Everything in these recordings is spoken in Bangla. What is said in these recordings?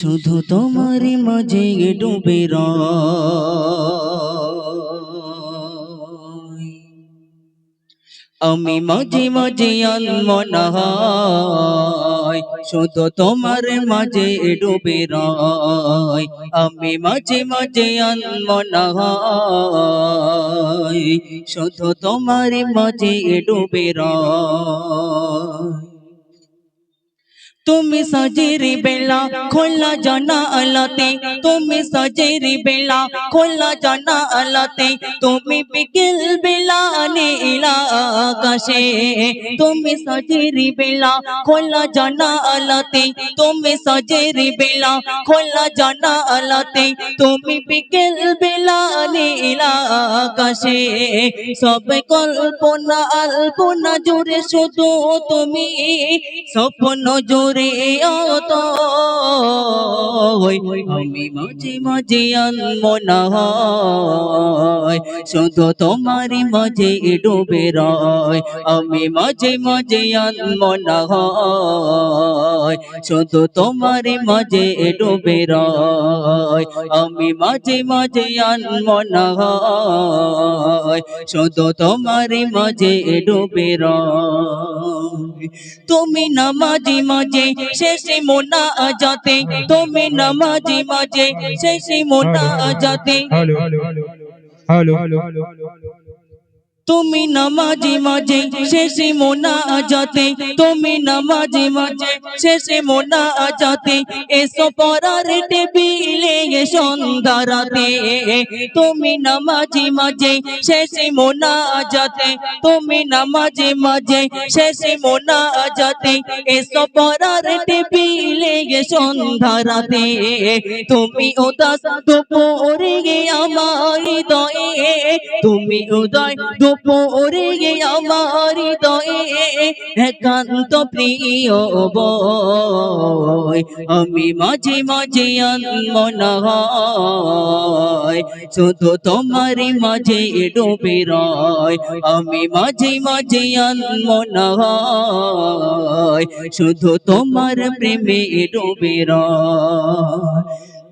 শুধু তোমারই মাঝে ডুবে আমি মাঝে মাঝে আনমনা হয় শুধু তোমার মাঝে ডুবে আমি মাঝে মাঝে আনমনা হয় শুধু তোমার মাঝে ডুবে তুমি সজেরি बेला खोला जाना अलाते তুমি সজেরি बेला खोला जाना अलाते তুমি বিকেল বেলা নীলা আকাশে তুমি সজেরি बेला खोला जाना अलाते তুমি সজেরি बेला खोला जाना अलाते তুমি বিকেল বেলা নীলা আকাশে সব কল্পনা আলপনা জুড়ে শুধু তুমি স্বপ্ন জোরে আমি মাঝে মাঝে আনমনা হয় শুধু তোমারই মাঝে ডুবে আমি মাঝে মাঝে আনমনা হয় শুধু তোমারই মাঝে ডুবে আমি মাঝে মাঝে আনমনা হয় শুধু তোমারই মাঝে ডুবে তুমি নামাজি মাঝে শেষে মোনা আজাতে তুমি নামাজি মাঝে শেষে মোনা আজাতে তুমি নামাজি মাঝে শেষে মোনা আজাতে তুমি নামাজি মাঝে শেষে মোনা আজাতে এসো পরার টেবিলে সন্ধ্যারাতে তুমি নামাজি মাঝে শেষে মোনা আজাতে তুমি নামাজি মাঝে শেষে মোনা আজাতে এসো পরার টেবিলে সন্ধ্যারাতে তুমি উদাস দুপুরে আমার হৃদয়ে তুমি উদয় দুপুরে আমার হৃদয়ে একান্ত প্রিয় বয় আমি মাঝে মাঝে আনমনা হয় শুধু তোমারই মাঝে ডুবে আমি মাঝে মাঝে আনমনা হয় শুধু তোমার প্রেমে ডুবে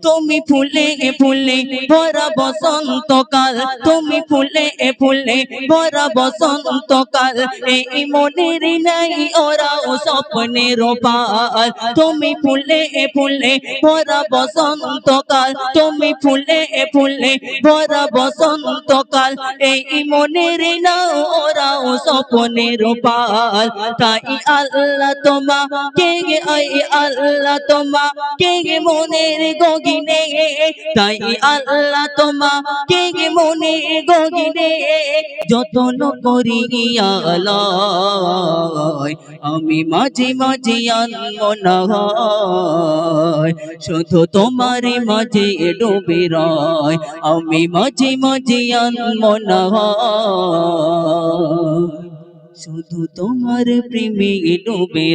তুমি ফুলে ফুলে ভরা বসন্তকাল তুমি ফুলে ফুলে ভরা বসন্তকাল এই মনের নাই ওরা স্বপ্নের পাল তুমি ফুলে ফুলে ভরা বসন্তকাল তুমি ফুলে ফুলে ভরা বসন্তকাল এই মনের না ওরা স্বপ্নের পাল তাই আল্লাহ তোমাকে আল্লাহ তোমাকে মনের গগিনে তাই আল্লাহ তোমাকে মনের গগিনে যতন করি আল্লাহ আমি মাঝে মাঝে আনমনা হয় শুধু তোমারই মাঝে ডুবে আমি মাঝে মাঝে আনমনা হয় শুধু তোমার প্রেমে ডুবে